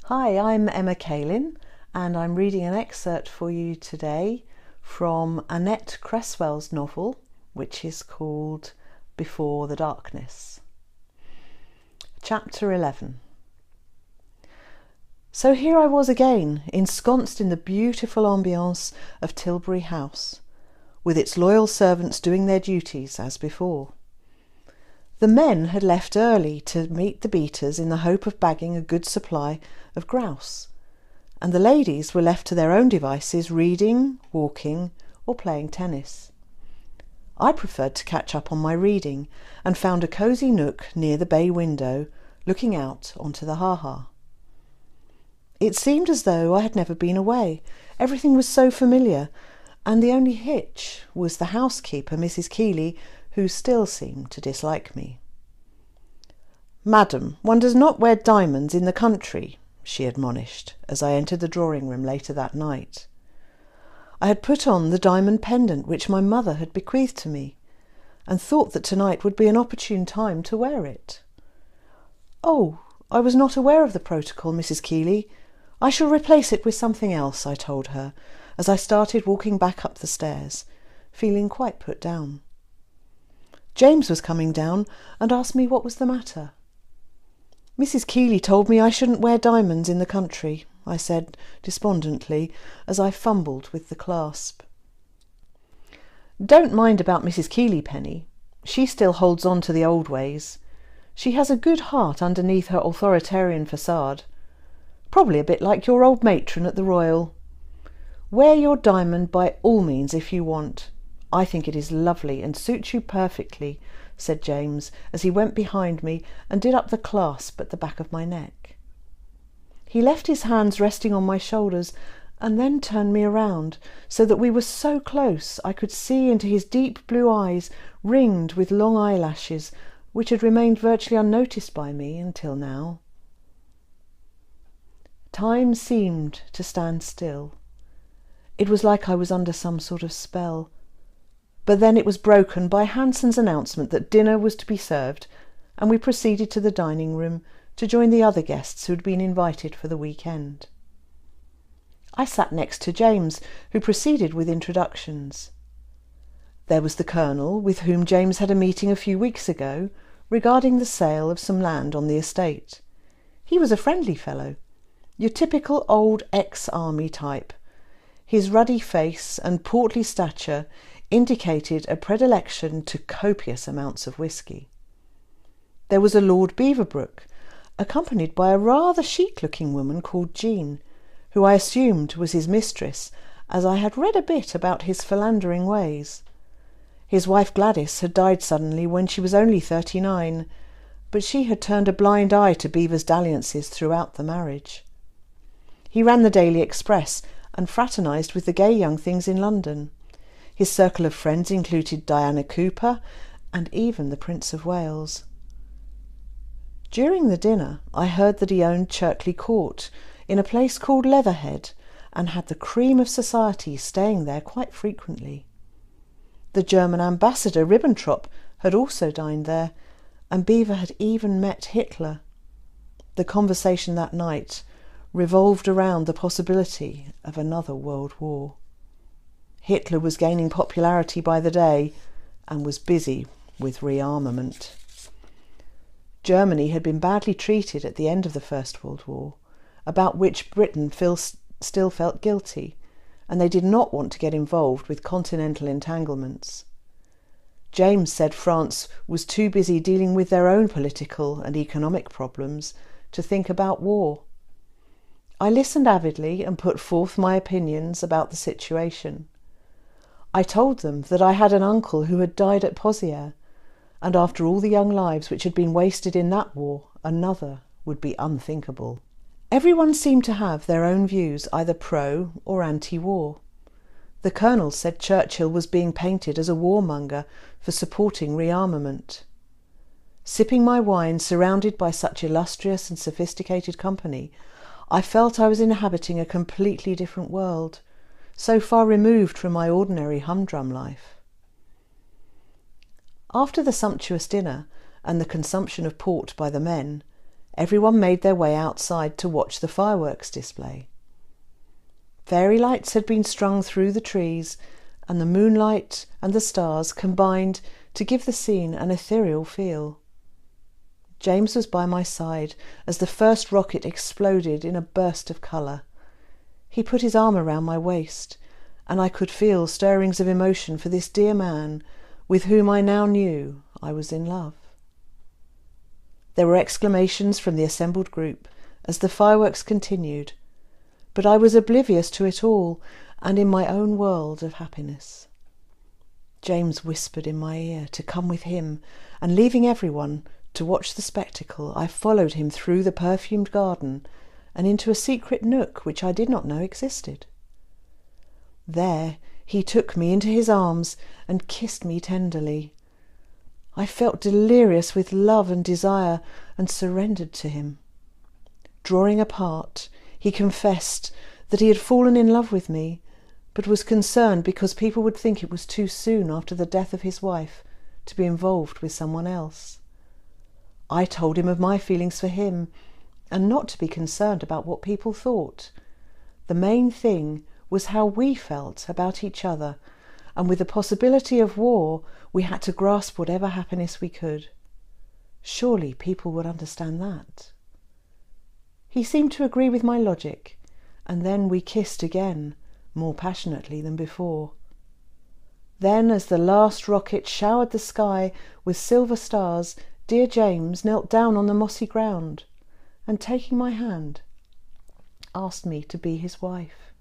Hi, I'm Emma Kalin, and I'm reading an excerpt for you today from Annette Creswell's novel, which is called Before the Darkness. Chapter 11. So here I was again, ensconced in the beautiful ambience of Tilbury House, with its loyal servants doing their duties as before. The men had left early to meet the beaters in the hope of bagging a good supply of grouse, and the ladies were left to their own devices, reading, walking, or playing tennis. I preferred to catch up on my reading and found a cosy nook near the bay window, looking out onto the ha-ha. It seemed as though I had never been away. Everything was so familiar, and the only hitch was the housekeeper, Mrs. Keeley, who still seemed to dislike me. "Madam, one does not wear diamonds in the country," she admonished as I entered the drawing-room later that night. I had put on the diamond pendant which my mother had bequeathed to me, and thought that tonight would be an opportune time to wear it. "Oh, I was not aware of the protocol, Mrs. Keeley. I shall replace it with something else," I told her, as I started walking back up the stairs, feeling quite put down. James was coming down and asked me what was the matter. "Mrs. Keeley told me I shouldn't wear diamonds in the country," I said despondently as I fumbled with the clasp. "Don't mind about Mrs. Keeley, Penny. She still holds on to the old ways. She has a good heart underneath her authoritarian facade. Probably a bit like your old matron at the Royal. Wear your diamond by all means if you want. I think it is lovely and suits you perfectly," said James as he went behind me and did up the clasp at the back of my neck. He left his hands resting on my shoulders and then turned me around so that we were so close I could see into his deep blue eyes ringed with long eyelashes which had remained virtually unnoticed by me until now. Time seemed to stand still. It was like I was under some sort of spell. But then it was broken by Hanson's announcement that dinner was to be served, and we proceeded to the dining room to join the other guests who had been invited for the weekend. I sat next to James, who proceeded with introductions. There was the Colonel, with whom James had a meeting a few weeks ago regarding the sale of some land on the estate. He was a friendly fellow, your typical old ex-army type. His ruddy face and portly stature indicated a predilection to copious amounts of whisky. There was a Lord Beaverbrook, accompanied by a rather chic-looking woman called Jean, who I assumed was his mistress, as I had read a bit about his philandering ways. His wife Gladys had died suddenly when she was only 39, but she had turned a blind eye to Beaver's dalliances throughout the marriage. He ran the Daily Express and fraternised with the gay young things in London. His circle of friends included Diana Cooper and even the Prince of Wales. During the dinner I heard that he owned Cherkley Court in a place called Leatherhead and had the cream of society staying there quite frequently. The German ambassador Ribbentrop had also dined there, and Beaver had even met Hitler. The conversation that night revolved around the possibility of another world war. Hitler was gaining popularity by the day and was busy with rearmament. Germany had been badly treated at the end of the First World War, about which Britain still felt guilty, and they did not want to get involved with continental entanglements. James said France was too busy dealing with their own political and economic problems to think about war. I listened avidly and put forth my opinions about the situation. I told them that I had an uncle who had died at Pozières, and after all the young lives which had been wasted in that war, another would be unthinkable. Everyone seemed to have their own views, either pro or anti-war. The Colonel said Churchill was being painted as a warmonger for supporting rearmament. Sipping my wine, surrounded by such illustrious and sophisticated company, I felt I was inhabiting a completely different world, so far removed from my ordinary humdrum life. After the sumptuous dinner and the consumption of port by the men, Everyone made their way outside to watch the fireworks display. Fairy lights had been strung through the trees, and the moonlight and the stars combined to give the scene an ethereal feel. James was by my side as the first rocket exploded in a burst of colour. He put his arm around my waist, and I could feel stirrings of emotion for this dear man with whom I now knew I was in love. There were exclamations from the assembled group as the fireworks continued, but I was oblivious to it all and in my own world of happiness. James whispered in my ear to come with him, and leaving everyone to watch the spectacle, I followed him through the perfumed garden and into a secret nook which I did not know existed. There he took me into his arms and kissed me tenderly. I felt delirious with love and desire and surrendered to him. Drawing apart, he confessed that he had fallen in love with me, but was concerned because people would think it was too soon after the death of his wife to be involved with someone else. I told him of my feelings for him, and not to be concerned about what people thought. The main thing was how we felt about each other, and with the possibility of war, we had to grasp whatever happiness we could. Surely people would understand that. He seemed to agree with my logic, and then we kissed again, more passionately than before. Then, as the last rocket showered the sky with silver stars, dear James knelt down on the mossy ground, and taking my hand, asked me to be his wife.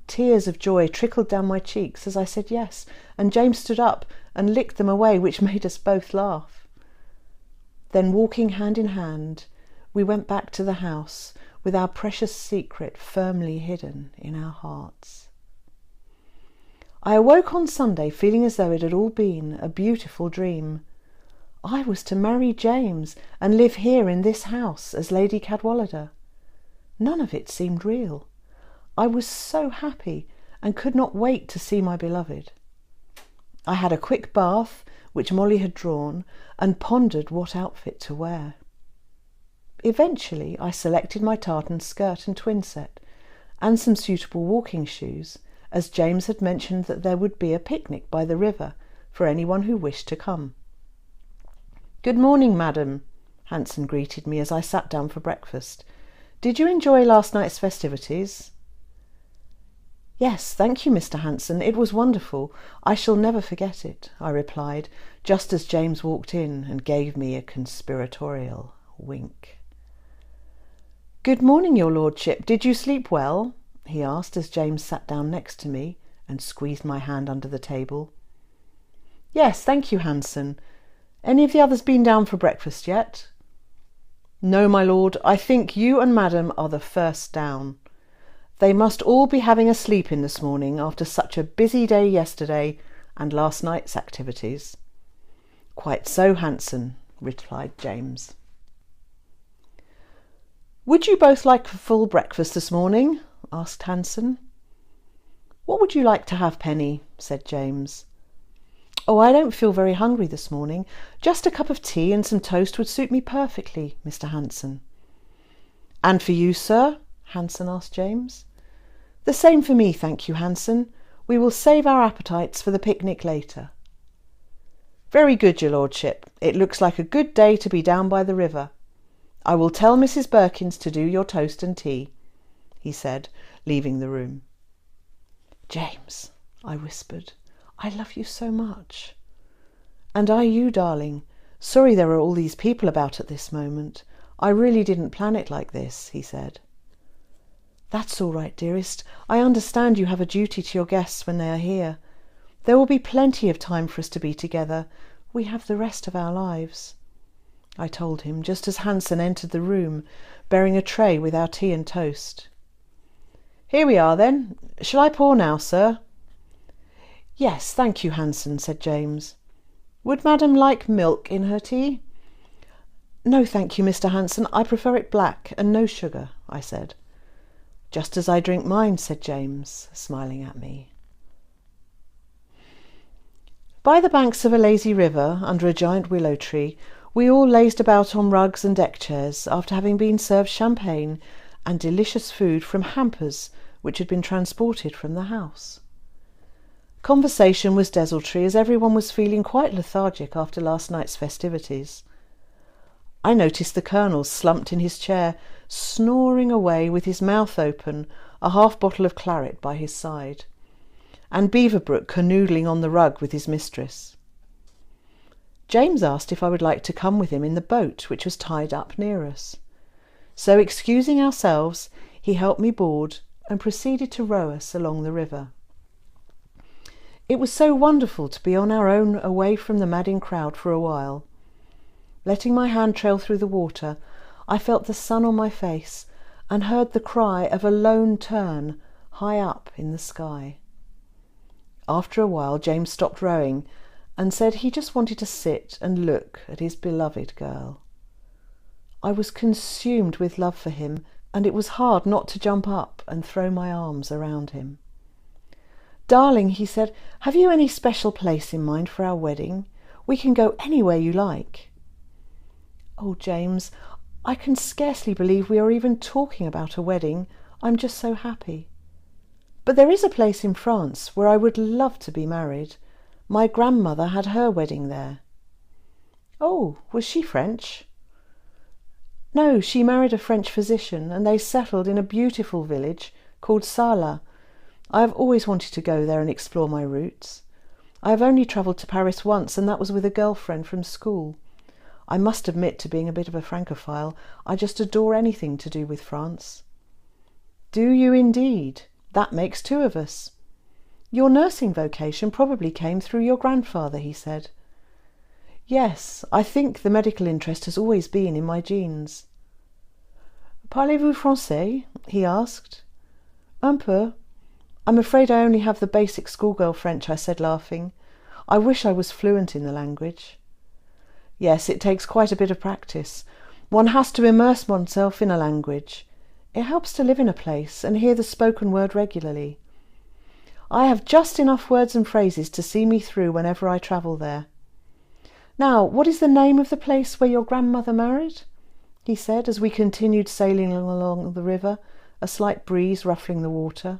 Tears of joy trickled down my cheeks as I said yes, and James stood up and licked them away, which made us both laugh. Then, walking hand in hand, we went back to the house with our precious secret firmly hidden in our hearts. I awoke on Sunday feeling as though it had all been a beautiful dream. I was to marry James and live here in this house as Lady Cadwallader. None of it seemed real. I was so happy and could not wait to see my beloved. I had a quick bath, which Molly had drawn, and pondered what outfit to wear. Eventually I selected my tartan skirt and twin set, and some suitable walking shoes, as James had mentioned that there would be a picnic by the river for anyone who wished to come. "Good morning, madam," Hanson greeted me as I sat down for breakfast. "Did you enjoy last night's festivities?" "Yes, thank you, Mr. Hanson. It was wonderful. I shall never forget it," I replied, just as James walked in and gave me a conspiratorial wink. "Good morning, your lordship. Did you sleep well?" he asked as James sat down next to me and squeezed my hand under the table. "Yes, thank you, Hanson. Any of the others been down for breakfast yet?" "No, my lord. I think you and madam are the first down. They must all be having a sleep in this morning after such a busy day yesterday and last night's activities." "Quite so, Hanson," replied James. "Would you both like a full breakfast this morning?" asked Hanson. "What would you like to have, Penny?" said James. "Oh, I don't feel very hungry this morning. Just a cup of tea and some toast would suit me perfectly, Mr. Hanson." "And for you, sir?" Hanson asked James. "The same for me, thank you, Hanson. We will save our appetites for the picnic later." "Very good, your lordship. It looks like a good day to be down by the river. I will tell Mrs. Birkins to do your toast and tea," he said, leaving the room. "James," I whispered, "I love you so much." "And I you, darling. Sorry there are all these people about at this moment. I really didn't plan it like this," he said. "That's all right, dearest. I understand you have a duty to your guests when they are here. There will be plenty of time for us to be together. We have the rest of our lives," I told him, just as Hanson entered the room, bearing a tray with our tea and toast. "Here we are, then. Shall I pour now, sir?" "Yes, thank you, Hanson," said James. "Would madam like milk in her tea?" "No, thank you, Mr. Hanson. I prefer it black and no sugar," I said. "Just as I drink mine," said James, smiling at me. By the banks of a lazy river, under a giant willow tree, We all lazed about on rugs and deck chairs after having been served champagne and delicious food from hampers which had been transported from the house. Conversation was desultory as everyone was feeling quite lethargic after last night's festivities. I noticed the Colonel slumped in his chair, snoring away with his mouth open, a half bottle of claret by his side, and Beaverbrook canoodling on the rug with his mistress. James asked if I would like to come with him in the boat which was tied up near us. So, excusing ourselves, he helped me board and proceeded to row us along the river. It was so wonderful to be on our own, away from the madding crowd for a while. Letting my hand trail through the water, I felt the sun on my face and heard the cry of a lone tern high up in the sky. After a while, James stopped rowing and said he just wanted to sit and look at his beloved girl. I was consumed with love for him, and it was hard not to jump up and throw my arms around him. "Darling," he said, "have you any special place in mind for our wedding? We can go anywhere you like." "Oh, James, I can scarcely believe we are even talking about a wedding. I'm just so happy. But there is a place in France where I would love to be married. My grandmother had her wedding there." "Oh, was she French?" "No, she married a French physician, and they settled in a beautiful village called Sala. I have always wanted to go there and explore my roots. I have only travelled to Paris once, and that was with a girlfriend from school. I must admit to being a bit of a Francophile. I just adore anything to do with France." "Do you indeed? That makes two of us. Your nursing vocation probably came through your grandfather," he said. "Yes, I think the medical interest has always been in my genes." "Parlez-vous français?" he asked. "Un peu. I'm afraid I only have the basic schoolgirl French," I said, laughing. "I wish I was fluent in the language." "Yes, it takes quite a bit of practice. One has to immerse oneself in a language. It helps to live in a place and hear the spoken word regularly. I have just enough words and phrases to see me through whenever I travel there. Now, what is the name of the place where your grandmother married?" he said, as we continued sailing along the river, a slight breeze ruffling the water.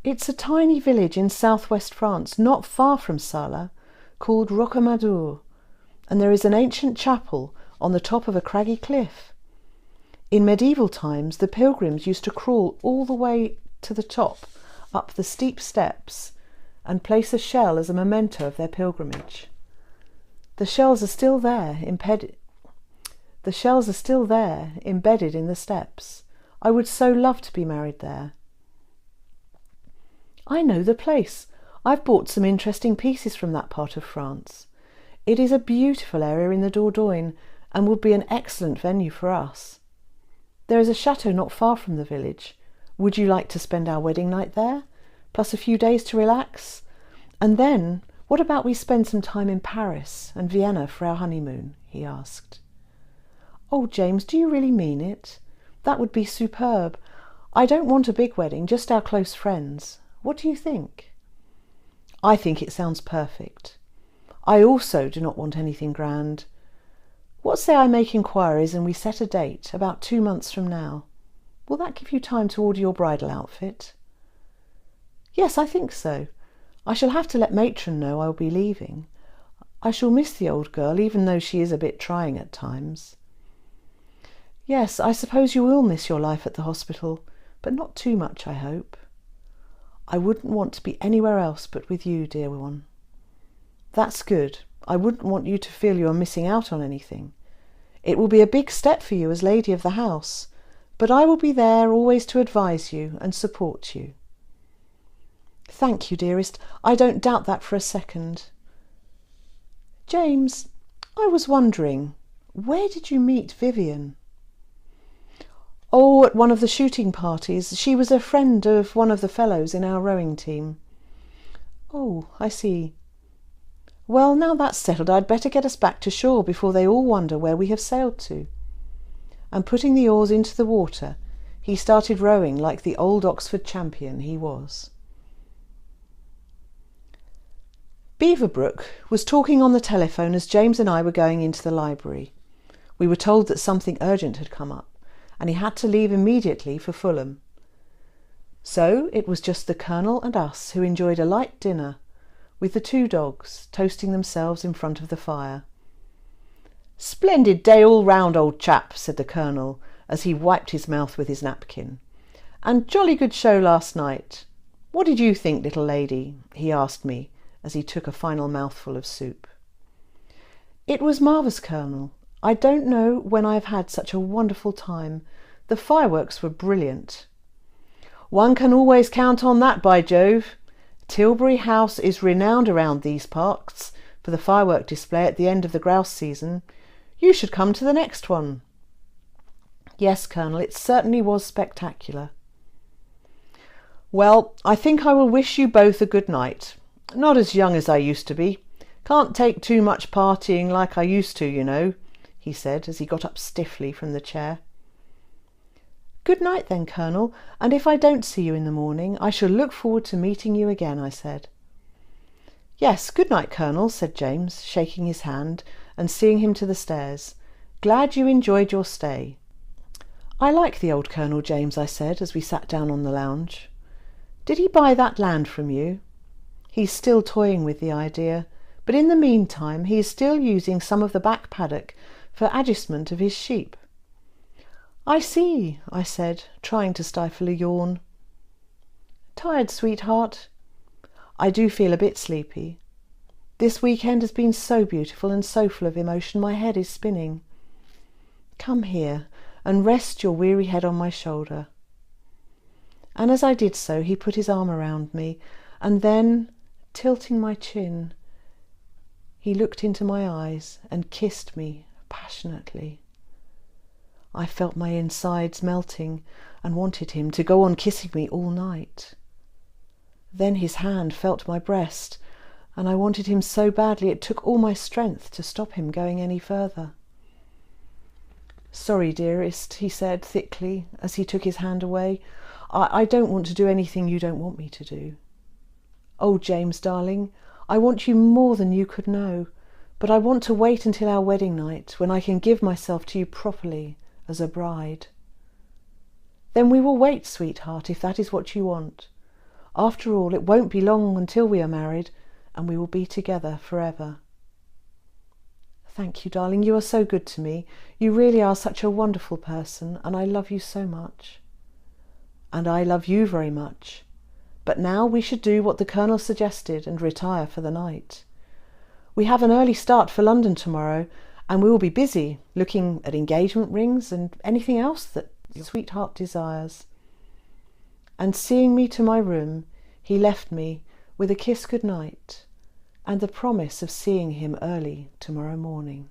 "It's a tiny village in southwest France, not far from Sala, called Rocamadour, and there is an ancient chapel on the top of a craggy cliff. In medieval times, the pilgrims used to crawl all the way to the top, up the steep steps, and place a shell as a memento of their pilgrimage. The shells are still there, embedded in the steps. I would so love to be married there." "I know the place. I've bought some interesting pieces from that part of France. It is a beautiful area in the Dordogne and would be an excellent venue for us. There is a chateau not far from the village. Would you like to spend our wedding night there, plus a few days to relax? And then, what about we spend some time in Paris and Vienna for our honeymoon?" he asked. "Oh, James, do you really mean it? That would be superb. I don't want a big wedding, just our close friends. What do you think?" "I think it sounds perfect. I also do not want anything grand. What say I make inquiries and we set a date about 2 months from now? Will that give you time to order your bridal outfit?" "Yes, I think so. I shall have to let Matron know I will be leaving. I shall miss the old girl, even though she is a bit trying at times." "Yes, I suppose you will miss your life at the hospital, but not too much, I hope." "I wouldn't want to be anywhere else but with you, dear one." "That's good. I wouldn't want you to feel you are missing out on anything. It will be a big step for you as lady of the house, but I will be there always to advise you and support you." "Thank you, dearest. I don't doubt that for a second. James, I was wondering, where did you meet Vivian?" "Oh, at one of the shooting parties. She was a friend of one of the fellows in our rowing team." "Oh, I see. Well, now that's settled, I'd better get us back to shore before they all wonder where we have sailed to." And putting the oars into the water, he started rowing like the old Oxford champion he was. Beaverbrook was talking on the telephone as James and I were going into the library. We were told that something urgent had come up, and he had to leave immediately for Fulham. So it was just the Colonel and us who enjoyed a light dinner, with the 2 dogs toasting themselves in front of the fire. "Splendid day all round, old chap," said the Colonel, as he wiped his mouth with his napkin. "And jolly good show last night. What did you think, little lady?" he asked me, as he took a final mouthful of soup. "It was marvellous, Colonel. I don't know when I've had such a wonderful time. The fireworks were brilliant." "One can always count on that, by Jove. Tilbury House is renowned around these parts for the firework display at the end of the grouse season. You should come to the next one." "Yes, Colonel, it certainly was spectacular." "Well, I think I will wish you both a good night. Not as young as I used to be. Can't take too much partying like I used to, you know," he said as he got up stiffly from the chair. "Good night then, Colonel, and if I don't see you in the morning, I shall look forward to meeting you again," I said. "Yes, good night, Colonel," said James, shaking his hand and seeing him to the stairs. "Glad you enjoyed your stay." "I like the old Colonel, James," I said as we sat down on the lounge. "Did he buy that land from you?" "He's still toying with the idea, but in the meantime he is still using some of the back paddock for adjustment of his sheep." "I see," I said, trying to stifle a yawn. "Tired, sweetheart?" "I do feel a bit sleepy. This weekend has been so beautiful and so full of emotion, my head is spinning. Come here and rest your weary head on my shoulder." And as I did so, he put his arm around me, and then, tilting my chin, he looked into my eyes and kissed me passionately. I felt my insides melting and wanted him to go on kissing me all night. Then his hand felt my breast, and I wanted him so badly it took all my strength to stop him going any further. "Sorry, dearest," he said thickly as he took his hand away. I don't want to do anything you don't want me to do." "Oh, James, darling, I want you more than you could know, but I want to wait until our wedding night, when I can give myself to you properly as a bride." "Then we will wait, sweetheart, if that is what you want. After all, it won't be long until we are married, and we will be together forever." "Thank you, darling, you are so good to me. You really are such a wonderful person, and I love you so much." "And I love you very much. But now we should do what the Colonel suggested and retire for the night. We have an early start for London tomorrow, and we will be busy looking at engagement rings and anything else that your sweetheart desires." And seeing me to my room, he left me with a kiss good night and the promise of seeing him early tomorrow morning.